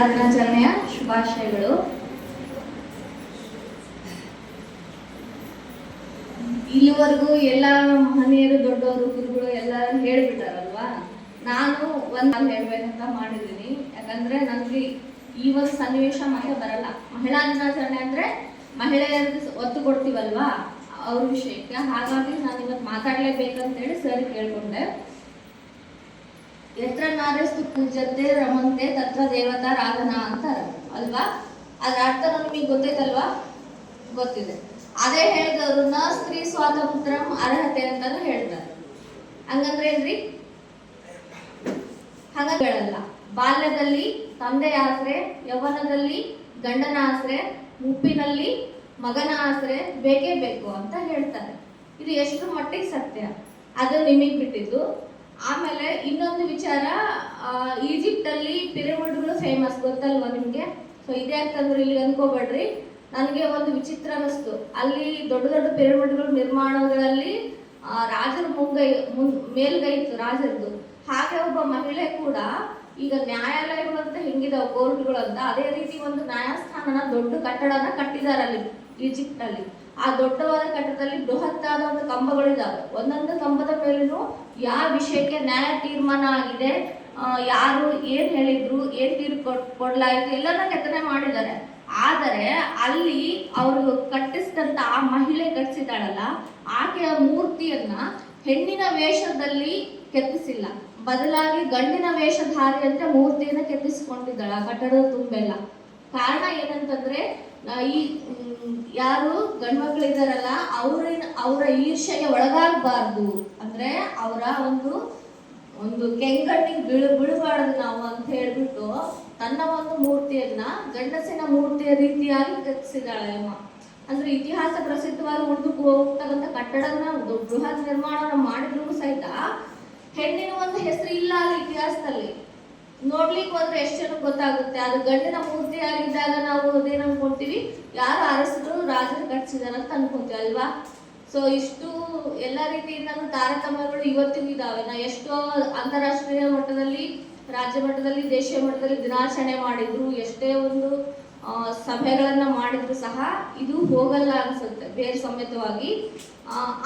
ದಿನಾಚರಣೆಯ ಶುಭಾಶಯಗಳು. ಇಲ್ಲಿವರೆಗೂ ಎಲ್ಲ ಮಹನೀಯರು, ದೊಡ್ಡವರು, ಗುರುಗಳು ಎಲ್ಲ ಹೇಳ್ಬಿಟ್ಟಾರಲ್ವಾ. ನಾನು ಒಂದು ಹೇಳ್ಬೇಕಂತ ಮಾಡಿದ್ದೀನಿ. ಯಾಕಂದ್ರೆ ನನಗೆ ಈ ಒಂದು ಸನ್ನಿವೇಶ ಮತ್ತೆ ಬರಲ್ಲ. ಮಹಿಳಾ ದಿನಾಚರಣೆ ಅಂದ್ರೆ ಮಹಿಳೆಯರಿಗೆ ಒತ್ತು ಕೊಡ್ತೀವಲ್ವಾ ಅವ್ರ ವಿಷಯಕ್ಕೆ. ಹಾಗಾಗಿ ನಾನು ಇವತ್ತು ಮಾತಾಡ್ಲೇಬೇಕಂತೇಳಿ ಸರ್ ಕೇಳ್ಕೊಂಡೆ. ಯತ್ರ ನಾರ್ಯಸ್ತು ಪೂಜ್ಯತೆ ರಮಂತೆ ತತ್ರ ದೇವತಾ ರಾಧನ ಅಂತಾರ ಅಲ್ವಾ. ಅದ್ರ ಅರ್ಥ ನಿಮಗೆ ಗೊತ್ತೈತಲ್ವಾ? ಗೊತ್ತಿದೆ. ಅದೇ ಹೇಳಿದವರು ನ ಸ್ತ್ರೀ ಸ್ವಾತಂತ್ರ್ಯ ಅರ್ಹತೆ ಅಂತಾನು ಹೇಳ್ತಾರೆ. ಹಂಗಂದ್ರೆ ಏನ್ರಿ? ಹಂಗ ಹೇಳಲ್ಲ. ಬಾಲ್ಯದಲ್ಲಿ ತಂದೆಯ ಆಸರೆ, ಯೌವನದಲ್ಲಿ ಗಂಡನ ಆಸರೆ, ಮುಪ್ಪಿನಲ್ಲಿ ಮಗನ ಆಸರೆ ಬೇಕೇ ಬೇಕು ಅಂತ ಹೇಳ್ತಾರೆ. ಇದು ಎಷ್ಟು ಮಟ್ಟಿಗೆ ಸತ್ಯ ಅದು ನಿಮಗೆ ಬಿಟ್ಟಿದ್ದು. ಆಮೇಲೆ ಇನ್ನೊಂದು ವಿಚಾರ, ಈಜಿಪ್ಟ್ ಅಲ್ಲಿ ಪಿರಮಿಡ್ಗಳು ಫೇಮಸ್, ಗೊತ್ತಲ್ವಾ ನಿಮ್ಗೆ? ಸೊ ಇದೇ ಅಂತಂದ್ರೆ ಇಲ್ಲಿ ಅನ್ಕೋಬೇಡ್ರಿ. ನನಗೆ ಒಂದು ವಿಚಿತ್ರ ಅನಿಸ್ತು. ಅಲ್ಲಿ ದೊಡ್ಡ ದೊಡ್ಡ ಪಿರಮಿಡ್ಗಳು ನಿರ್ಮಾಣಗಳಲ್ಲಿ ರಾಜರ ಮೇಲ್ಗೈ ಇತ್ತು ರಾಜರದು. ಹಾಗೆ ಒಬ್ಬ ಮಹಿಳೆ ಕೂಡ ಈಗ ನ್ಯಾಯಾಲಯಗಳು ಅಂತ ಹೆಂಗಿದಾವ ಕೋರ್ಟ್ಗಳು ಅಂತ, ಅದೇ ರೀತಿ ಒಂದು ನ್ಯಾಯಸ್ಥಾನನ ದೊಡ್ಡ ಕಟ್ಟಡನ ಕಟ್ಟಿದ್ದಾರೆ ಅಲ್ಲಿ ಈಜಿಪ್ಟ್ ಅಲ್ಲಿ. ಆ ದೊಡ್ಡವಾದ ಕಟ್ಟಡದಲ್ಲಿ ಬೃಹತ್ತಾದ ಒಂದು ಕಂಬಗಳಿದಾವೆ. ಒಂದೊಂದು ಕಂಬದ ಮೇಲೂ ಯಾವ ವಿಷಯಕ್ಕೆ ನ್ಯಾಯ ತೀರ್ಮಾನ ಆಗಿದೆ, ಯಾರು ಏನ್ ಹೇಳಿದ್ರು, ಏನ್ ತೀರ್ಪು ಕೊಡ್ಲಾಯ್ತು ಎಲ್ಲನ ಕೆತ್ತನೆ ಮಾಡಿದ್ದಾರೆ. ಆದರೆ ಅಲ್ಲಿ ಅವರು ಕಟ್ಟಿಸಿದಂತ ಆ ಮಹಿಳೆ ಕಟ್ಟಿಸಿದಾಳಲ್ಲ, ಆಕೆಯ ಮೂರ್ತಿಯನ್ನ ಹೆಣ್ಣಿನ ವೇಷದಲ್ಲಿ ಕೆತ್ತಿಸಿಲ್ಲ, ಬದಲಾಗಿ ಗಂಡಿನ ವೇಷಧಾರಿಯಂತೆ ಮೂರ್ತಿಯನ್ನ ಕೆತ್ತಿಸಿಕೊಂಡಿದ್ದಾಳ ಆ ಕಟ್ಟಡದ ತುಂಬೆಲ್ಲ. ಕಾರಣ ಏನಂತಂದ್ರೆ, ಈ ಯಾರು ಗಂಡ್ಮಕ್ಳಿದಾರಲ್ಲ ಅವರ ಈರ್ಷೆಗೆ ಒಳಗಾಗಬಾರ್ದು, ಅಂದ್ರೆ ಅವರ ಒಂದು ಕೆಂಗಣ್ಣಿಗೆ ಬೀಳಬಾರ್ದು ನಾವು ಅಂತ ಹೇಳ್ಬಿಟ್ಟು ತನ್ನ ಒಂದು ಮೂರ್ತಿಯನ್ನ ಗಂಡಸಿನ ಮೂರ್ತಿಯ ರೀತಿಯಾಗಿ ಕೆತ್ತಿಸಿದಾಳೆ ಅಮ್ಮ. ಅಂದ್ರೆ ಇತಿಹಾಸ ಪ್ರಸಿದ್ಧವಾಗಿ ಉಳಿದು ಹೋಗ್ತಕ್ಕಂಥ ಕಟ್ಟಡನ ಬೃಹತ್ ನಿರ್ಮಾಣ ಮಾಡಿದ್ರು ಸಹಿತ ಹೆಣ್ಣಿನ ಒಂದು ಹೆಸರು ಇಲ್ಲ ಅಲ್ಲಿ ಇತಿಹಾಸದಲ್ಲಿ. ನೋಡ್ಲಿಕ್ಕೆ ಹೋದ್ರೆ ಎಷ್ಟು ಜನಕ್ಕೆ ಗೊತ್ತಾಗುತ್ತೆ. ಅದು ಗಂಡಿನ ಮೂರ್ತಿ ಆಗಿದ್ದಾಗ ನಾವು ಅದೇನು ಅನ್ಕೊಂತೀವಿ, ಯಾರು ಅರಸರು ರಾಜರು ಕಟ್ಸಿದಾರ ಅಂತ ಅನ್ಕೊಂತೀವಿ ಅಲ್ವಾ. ಸೊ ಇಷ್ಟು ಎಲ್ಲ ರೀತಿಯಿಂದ ತಾರತಮ್ಯಗಳು ಇವತ್ತಿಗೂ ಇದಾವೆ. ನಾ ಎಷ್ಟೋ ಅಂತಾರಾಷ್ಟ್ರೀಯ ಮಟ್ಟದಲ್ಲಿ, ರಾಜ್ಯ ಮಟ್ಟದಲ್ಲಿ, ದೇಶೀಯ ಮಟ್ಟದಲ್ಲಿ ದಿನಾಚರಣೆ ಮಾಡಿದ್ರು, ಎಷ್ಟೇ ಒಂದು ಸಭೆಗಳನ್ನ ಮಾಡಿದ್ರು ಸಹ ಇದು ಹೋಗಲ್ಲ ಅನ್ಸುತ್ತೆ ಬೇರೆ ಸಮೇತವಾಗಿ.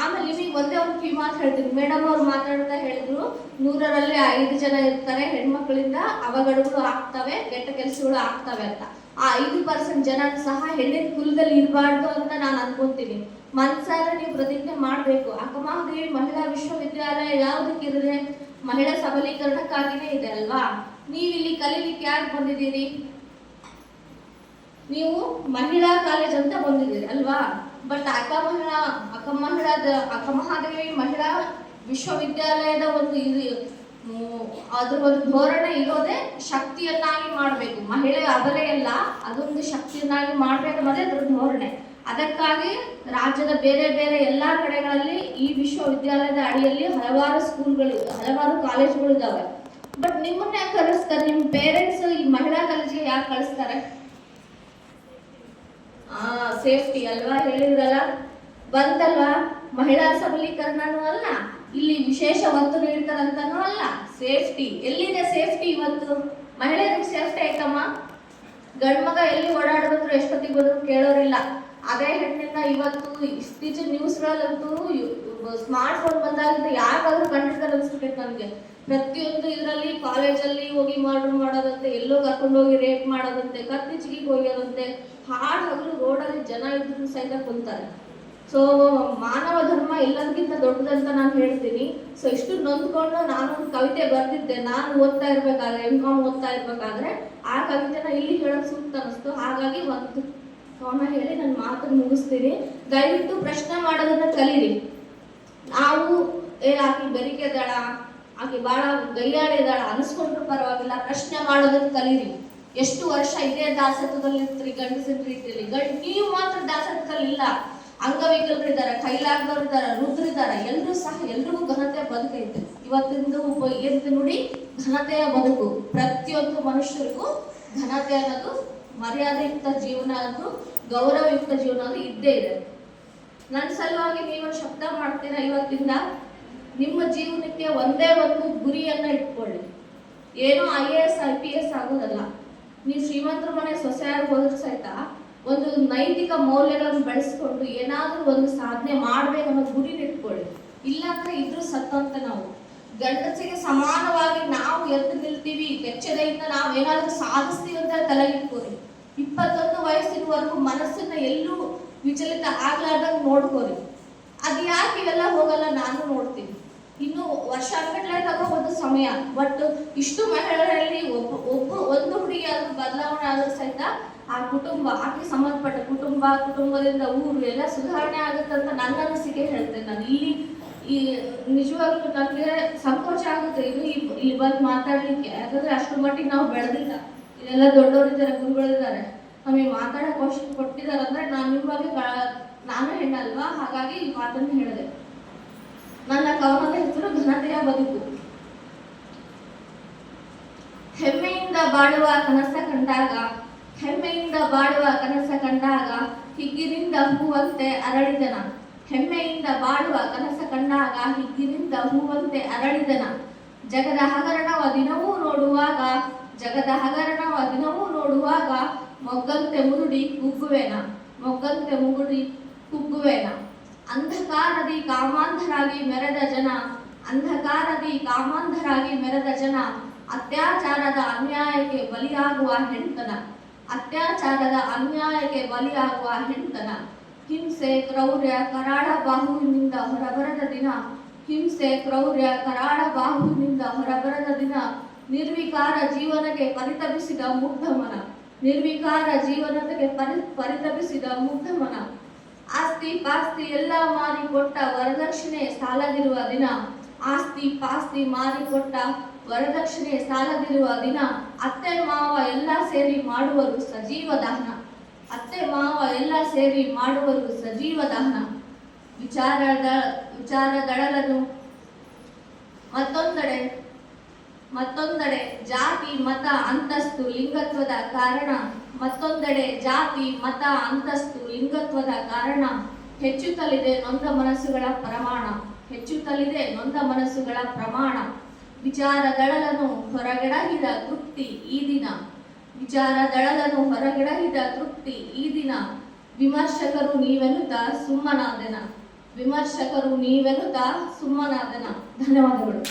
ಆಮೇಲೆ ನಿಮಗೆ ಒಂದೇ ಒಂದು ಕಿವಿ ಮಾತು ಹೇಳ್ತೀನಿ. ಮೇಡಮ್ ಅವ್ರು ಮಾತಾಡ್ತಾ ಹೇಳಿದ್ರು, 100ರಲ್ಲಿ 5 ಜನ ಇರ್ತಾರೆ ಹೆಣ್ಮಕ್ಳಿಂದ ಅವಘಡಗಳು ಆಗ್ತವೆ, ಕೆಟ್ಟ ಕೆಲಸಗಳು ಆಗ್ತವೆ ಅಂತ. ಆ 5% ಜನ ಸಹ ಹೆಣ್ಣಿನ ಕುಲದಲ್ಲಿ ಇರಬಾರ್ದು ಅಂತ ನಾನು ಅನ್ಕೊಂತೀನಿ. ಮನ್ಸಾರ ನೀವು ಪ್ರತಿಜ್ಞೆ ಮಾಡ್ಬೇಕು. ಅಕ್ಕಮಹಾದೇವಿ ಮಹಿಳಾ ವಿಶ್ವವಿದ್ಯಾಲಯ ಯಾವುದಕ್ಕಿರುತ್ತೆ? ಮಹಿಳಾ ಸಬಲೀಕರಣಕ್ಕಾಗಿನೇ ಇದೆ ಅಲ್ವಾ. ನೀವಿಲ್ಲಿ ಕಲೀಲಿಕ್ಕೆ ಯಾಕೆ ಬಂದಿದ್ದೀರಿ? ನೀವು ಮಹಿಳಾ ಕಾಲೇಜ್ ಅಂತ ಬಂದಿದ್ದೀರಿ ಅಲ್ವಾ. ಬಟ್ ಅಕ್ಕಮಹಾದೇವಿ ಮಹಿಳಾ ವಿಶ್ವವಿದ್ಯಾಲಯದ ಅದ್ರ ಒಂದು ಧೋರಣೆ ಇರೋದೇ ಶಕ್ತಿಯನ್ನಾಗಿ ಮಾಡಬೇಕು. ಮಹಿಳೆ ಅಬಲೆಯಲ್ಲ, ಅದೊಂದು ಶಕ್ತಿಯನ್ನಾಗಿ ಮಾಡ್ಬೇಕು ಅನ್ನೋದೇ ಅದ್ರ ಧೋರಣೆ. ಅದಕ್ಕಾಗಿ ರಾಜ್ಯದ ಬೇರೆ ಬೇರೆ ಎಲ್ಲಾ ಕಡೆಗಳಲ್ಲಿ ಈ ವಿಶ್ವವಿದ್ಯಾಲಯದ ಅಡಿಯಲ್ಲಿ ಹಲವಾರು ಸ್ಕೂಲ್ಗಳು, ಹಲವಾರು ಕಾಲೇಜ್ಗಳು ಇದಾವೆ. ಬಟ್ ನಿಮ್ಮನ್ನ ಯಾಕೆ ಕಳಿಸ್ತಾರೆ? ನಿಮ್ಮ ಪೇರೆಂಟ್ಸ್ ಈ ಮಹಿಳಾ ಕಾಲೇಜಿಗೆ ಯಾಕೆ ಕಳಿಸ್ತಾರೆ? ಸೇಫ್ಟಿ ಅಲ್ವಾ, ಹೇಳಿದ್ರಲ್ಲ, ಬಂತಲ್ವಾ. ಮಹಿಳಾ ಸಬಲೀಕರಣನೂ ಅಲ್ಲ, ಇಲ್ಲಿ ವಿಶೇಷ ಒತ್ತು ನೀಡ್ತಾರಂತನೂ ಅಲ್ಲ, ಸೇಫ್ಟಿ. ಎಲ್ಲಿದೆ ಸೇಫ್ಟಿ ಇವತ್ತು? ಮಹಿಳೆಯರಿಗೆ ಸೇಫ್ಟಿ ಐತಮ್ಮ? ಗಂಡ್ಮಗ ಎಲ್ಲಿ ಓಡಾಡೋದ್ರು ಎಷ್ಟೊತ್ತಿಗೆ ಬಂದ್ರು ಕೇಳೋರಿಲ್ಲ. ಅದೇ ಹೆಣ್ಣಿನ ಇವತ್ತು ಇತ್ತೀಚಿನ ನ್ಯೂಸ್ಗಳಲ್ಲಂತೂ ಸ್ಮಾರ್ಟ್ ಫೋನ್ ಬಂದಾಗಿಂದ ಯಾಕಾದ್ರೂ ಕಂಡಿರ್ತಾರೆ ಅನ್ಸ್ಬಿಟ್ಟೈತೆ ನನಗೆ. ಪ್ರತಿಯೊಂದು ಇದರಲ್ಲಿ ಕಾಲೇಜಲ್ಲಿ ಹೋಗಿ ಮರ್ಡರ್ ಮಾಡೋದಂತೆ, ಎಲ್ಲೋ ಕರ್ಕೊಂಡೋಗಿ ರೇಪ್ ಮಾಡೋದಂತೆ, ಕತ್ತೀಚಿಗೆ ಹೋಗ್ಯೋದಂತೆ, ಹಾಡು ಹಗಲು ರೋಡಲ್ಲಿ ಜನ ಇದ್ರು ಸಹಿತ ಕುಂತಾರೆ. ಸೊ ಮಾನವ ಧರ್ಮ ಎಲ್ಲದಕ್ಕಿಂತ ದೊಡ್ಡದಂತ ನಾನು ಹೇಳ್ತೀನಿ. ಸೊ ಇಷ್ಟು ನೊಂದ್ಕೊಂಡು ನಾನೊಂದು ಕವಿತೆ ಬರ್ತಿದ್ದೆ. ನಾನು ಓದ್ತಾ ಇರ್ಬೇಕಾದ್ರೆ, M.Com ಓದ್ತಾ ಇರ್ಬೇಕಾದ್ರೆ ಆ ಕವಿತೆನ ಇಲ್ಲಿ ಹೇಳೋದು ಸೂಕ್ತ ಅನಿಸ್ತು. ಹಾಗಾಗಿ ಒಂದು ಕವನ ಹೇಳಿ ನನ್ನ ಮಾತನ್ನು ಮುಗಿಸ್ತೀನಿ. ದಯವಿಟ್ಟು ಪ್ರಶ್ನೆ ಮಾಡೋದನ್ನ ಕಲೀರಿ. ನಾವು ಆಕಿ ಬೆರಿಕೆದಾಳ, ಆಕೆ ಬಹಳ ಗೈಯಾಳಿದಾಳ ಅನಿಸ್ಕೊಂಡ್ರು ಪರವಾಗಿಲ್ಲ, ಪ್ರಶ್ನೆ ಮಾಡೋದನ್ನ ಕಲೀರಿ. ಎಷ್ಟು ವರ್ಷ ಇದೇ ದಾಸತ್ವದಲ್ಲಿ ಇರ್ತೀರಿ ಗಂಡಸಿನ ರೀತಿಯಲ್ಲಿ. ನೀವು ಮಾತ್ರ ದಾಸತ್ವದಲ್ಲಿ ಇಲ್ಲ. ಅಂಗವಿಕಲರಿದ್ದಾರೆ, ಕೈಲಾಗದವರಿದ್ದಾರೆ, ರುದ್ರಿದ್ದಾರೆ, ಎಲ್ಲರೂ ಸಹ ಎಲ್ರಿಗೂ ಘನತೆಯ ಬದುಕೈತೆ. ಇವತ್ತಿಂದು ನುಡಿ ಘನತೆಯ ಬದುಕು. ಪ್ರತಿಯೊಂದು ಮನುಷ್ಯರಿಗೂ ಘನತೆ ಅನ್ನೋದು, ಮರ್ಯಾದೆಯುಕ್ತ ಜೀವನ ಅನ್ನೋದು, ಗೌರವಯುಕ್ತ ಜೀವನ ಅನ್ನೋದು ಇದ್ದೇ ಇದೆ. ನನ್ನ ಸಲುವಾಗಿ ನೀವು ಶಬ್ದ ಮಾಡ್ತೀರಾ ಇವತ್ತಿಂದ. ನಿಮ್ಮ ಜೀವನಕ್ಕೆ ಒಂದೇ ಒಂದು ಗುರಿಯನ್ನ ಇಟ್ಕೊಳ್ಳಿ. ಏನೋ IAS IPS ಆಗೋದಲ್ಲ, ನೀವು ಶ್ರೀಮಂತರ ಮನೆ ಸೊಸೆಯಾಗಿ ಹೋದ್ರೂ ಸಹಿತ ಒಂದು ನೈತಿಕ ಮೌಲ್ಯಗಳನ್ನು ಬೆಳೆಸ್ಕೊಂಡು ಏನಾದರೂ ಒಂದು ಸಾಧನೆ ಮಾಡ್ಬೇಕನ್ನೋ ಗುರಿ ಇಟ್ಕೊಳ್ಳಿ. ಇಲ್ಲಾಂದ್ರೆ ಇದ್ರೂ ಸತ್ತಂತ ನಾವು ಗಂಡಸಿಗೆ ಸಮಾನವಾಗಿ ನಾವು ಎದ್ದು ನಿಲ್ತೀವಿ, ಕೆಚ್ಚದೆಯಿಂದ ನಾವು ಏನಾದರೂ ಸಾಧಿಸ್ತೀವಿ ಅಂತ ತಲೆಗಿಟ್ಕೋರಿ. 21 ವಯಸ್ಸಿನವರೆಗೂ ಮನಸ್ಸನ್ನ ಎಲ್ಲೂ ವಿಚಲಿತ ಆಗ್ಲಾರ್ದಂಗೆ ನೋಡ್ಕೋರಿ. ಅದು ಯಾಕೆ ಇವೆಲ್ಲ ಹೋಗಲ್ಲ ನಾನು ನೋಡ್ತೀನಿ. ಇನ್ನು ವರ್ಷಾನ್ಗಟ್ಲೆ ತಗೋಬಹುದು ಸಮಯ. ಬಟ್ ಇಷ್ಟು ಮಹಿಳೆಯರಲ್ಲಿ ಒಂದು ಹುಡುಗಿ ಆದ್ರೂ ಬದಲಾವಣೆ ಆದ್ರೂ ಸಹಿತ ಆ ಕುಟುಂಬ, ಆಕೆ ಸಂಬಂಧಪಟ್ಟ ಕುಟುಂಬದಿಂದ ಊರು ಎಲ್ಲ ಸುಧಾರಣೆ ಆಗುತ್ತಂತ ನನ್ನ ಅನಿಸಿಕೆ ಹೇಳ್ತೇನೆ. ನಾನು ಈ ನಿಜವಾಗ್ಲೂ ನನಗೆ ಸಂಕೋಚ ಆಗುತ್ತೆ ಇಲ್ಲಿ ಬಂದು ಮಾತಾಡ್ಲಿಕ್ಕೆ. ಯಾಕಂದ್ರೆ ಅಷ್ಟು ಮಟ್ಟಿಗೆ ನಾವು ಬೆಳೆದಿಲ್ಲ. ಇಲ್ಲೆಲ್ಲ ದೊಡ್ಡವರಿದ್ದಾರೆ, ಗುರುಗಳಿದ್ದಾರೆ, ನಮಗೆ ಮಾತಾಡೋ ಅವಕಾಶ ಕೊಟ್ಟಿದ್ದಾರೆ. ಅಂದ್ರೆ ನಾನು ನಿಮ್ಮ ಬಗ್ಗೆ ನಾನು ಹೆಣ್ಣಲ್ವಾ, ಹಾಗಾಗಿ ಈ ಮಾತನ್ನು ಹೇಳಿದೆ. ನನ್ನ ಕವನದ ಹೆಸರು ಘನತೆಯ ಬದುಕು. ಹೆಮ್ಮೆಯಿಂದ ಬಾಳುವ ಕನಸ ಕಂಡಾಗ, ಹೆಮ್ಮೆಯಿಂದ ಬಾಳುವ ಕನಸ ಕಂಡಾಗ ಹಿಗ್ಗಿನಿಂದ ಹೂವಂತೆ ಅರಳಿದನ. ಹೆಮ್ಮೆಯಿಂದ ಬಾಳುವ ಕನಸ ಕಂಡಾಗ ಹಿಗ್ಗಿನಿಂದ ಹೂವಂತೆ ಅರಳಿದನ. ಜಗದ ಹಗರಣವ ದಿನವೂ ನೋಡುವಾಗ, ಜಗದ ಹಗರಣವ ದಿನವೂ ನೋಡುವಾಗ ಮೊಗ್ಗಂತೆ ಮುರುಡಿ ಕುಗ್ಗುವೆನ, ಮೊಗ್ಗಂತೆ ಮುಗುಡಿ ಕುಗ್ಗುವೆನ. ಅಂಧಕಾರದಿ ಕಾಮಾಂಧರಾಗಿ ಮೆರೆದ ಜನ, ಅಂಧಕಾರದಿ ಕಾಮಾಂಧರಾಗಿ ಮೆರೆದ ಜನ ಅತ್ಯಾಚಾರದ ಅನ್ಯಾಯಕ್ಕೆ ಬಲಿಯಾಗುವ ಹೆಣ್ತನ, ಅತ್ಯಾಚಾರದ ಅನ್ಯಾಯಕ್ಕೆ ಬಲಿಯಾಗುವ ಹೆಣ್ತನ. ಹಿಂಸೆ ಕ್ರೌರ್ಯ ಕರಾಳ ಬಾಹುವಿನಿಂದ ಹೊರಬರದ ದಿನ, ಹಿಂಸೆ ಕ್ರೌರ್ಯ ಕರಾಳ ಬಾಹುವಿನಿಂದ ಹೊರಬರದ ದಿನ. ನಿರ್ವಿಕಾರ ಜೀವನಕ್ಕೆ ಪರಿತಪಿಸಿದ ಮುಗ್ಧಮನ, ನಿರ್ವಿಕಾರ ಜೀವನಕ್ಕೆ ಪರಿತಪಿಸಿದ ಮುಗ್ಧಮನ. ಆಸ್ತಿ ಪಾಸ್ತಿ ಎಲ್ಲ ಮಾರಿಕೊಟ್ಟ ವರದಕ್ಷಿಣೆ ಸಾಲದಿರುವ ದಿನ, ಆಸ್ತಿ ಪಾಸ್ತಿ ಮಾರಿಕೊಟ್ಟ ವರದಕ್ಷಿಣೆ ಸಾಲದಿರುವ ದಿನ. ಅತ್ತೆ ಮಾವ ಎಲ್ಲ ಸೇರಿ ಮಾಡುವರು ಸಜೀವ ದಹನ, ಅತ್ತೆ ಮಾವ ಎಲ್ಲ ಸೇರಿ ಮಾಡುವರು ಸಜೀವ ದಹನ. ವಿಚಾರದಳಲನು ಮತ್ತೊಂದೆಡೆ ಜಾತಿ ಮತ ಅಂತಸ್ತು ಲಿಂಗತ್ವದ ಕಾರಣ, ಮತ್ತೊಂದೆಡೆ ಜಾತಿ ಮತ ಅಂತಸ್ತು ಲಿಂಗತ್ವದ ಕಾರಣ ಹೆಚ್ಚುತ್ತಲಿದೆ ನೊಂದ ಮನಸ್ಸುಗಳ ಪ್ರಮಾಣ, ಹೆಚ್ಚುತ್ತಲಿದೆ ನೊಂದ ಮನಸ್ಸುಗಳ ಪ್ರಮಾಣ. ವಿಚಾರದಳಲನು ಹೊರಗೆಡಹಿದ ತೃಪ್ತಿ ಈ ದಿನ, ವಿಚಾರದಳಲನು ಹೊರಗೆಡಹಿದ ತೃಪ್ತಿ ಈ ದಿನ. ವಿಮರ್ಶಕರು ನೀವೆನ್ನುತ್ತ ಸುಮ್ಮನಾದೆನ, ವಿಮರ್ಶಕರು ನೀವೆನ್ನುತ್ತ ಸುಮ್ಮನಾದೆನ. ಧನ್ಯವಾದಗಳು.